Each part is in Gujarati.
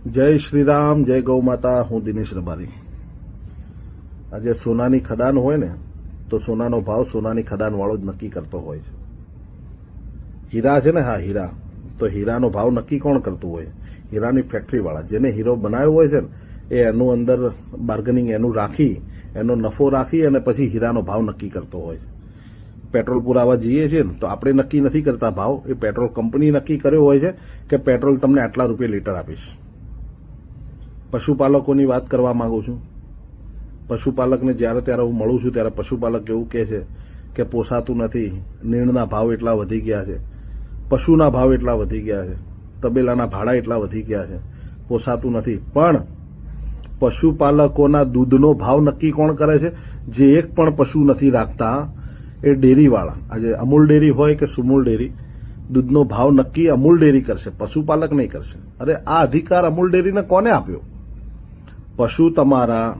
જય શ્રી રામ, જય ગૌ માતા. હું દિનેશ રબારી. આજે સોનાની ખદાન હોય ને તો સોનાનો ભાવ સોનાની ખદાન વાળો જ નક્કી કરતો હોય છે. હીરા છે ને, હા હીરા, તો હીરાનો ભાવ નક્કી કોણ કરતું હોય? હીરાની ફેક્ટરી વાળા, જેને હીરો બનાવ્યો હોય છે ને એ એનું અંદર બાર્ગેનિંગ એનું રાખી, એનો નફો રાખી અને પછી હીરાનો ભાવ નક્કી કરતો હોય છે. પેટ્રોલ પુરાવા જઈએ છીએ ને તો આપણે નક્કી નથી કરતા ભાવ, એ પેટ્રોલ કંપની નક્કી કર્યો હોય છે કે પેટ્રોલ તમને આટલા રૂપિયા લીટર આપીશ. પશુપાલકોની વાત કરવા માંગુ છું. પશુપાલકને જ્યારે ત્યારે હું મળું છું ત્યારે પશુપાલક એવું કહે છે કે પોસાતું નથી, નીણના ભાવ એટલા વધી ગયા છે, પશુના ભાવ એટલા વધી ગયા છે, તબેલાના ભાડા એટલા વધી ગયા છે, પોસાતું નથી. પણ પશુપાલકોના દૂધનો ભાવ નક્કી કોણ કરે છે? જે એક પણ પશુ નથી રાખતા એ ડેરીવાળા. આજે અમૂલ ડેરી હોય કે સુમૂલ ડેરી, દૂધનો ભાવ નક્કી અમૂલ ડેરી કરશે, પશુપાલક નહીં કરશે. અરે આ અધિકાર અમૂલ ડેરીને કોને આપ્યો? પશુ તમારા,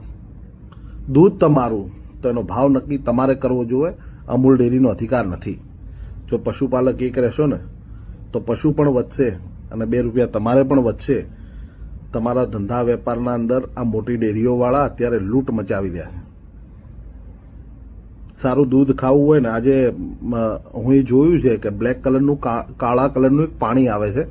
દૂધ તમારું, તો એનો ભાવ નક્કી તમારે કરવો જોઈએ. અમૂલ ડેરીનો અધિકાર નથી. જો પશુપાલક એક રહેશો ને તો પશુ પણ વધશે અને 2 રૂપિયા તમારે પણ વધશે. તમારા ધંધા વેપારના અંદર આ મોટી ડેરીઓવાળા અત્યારે લૂંટ મચાવી રહ્યા છે. સારું દૂધ ખાવું હોય ને, આજે હું એ જોયું છે કે બ્લેક કલરનું, કાળા કલરનું એક પાણી આવે છે,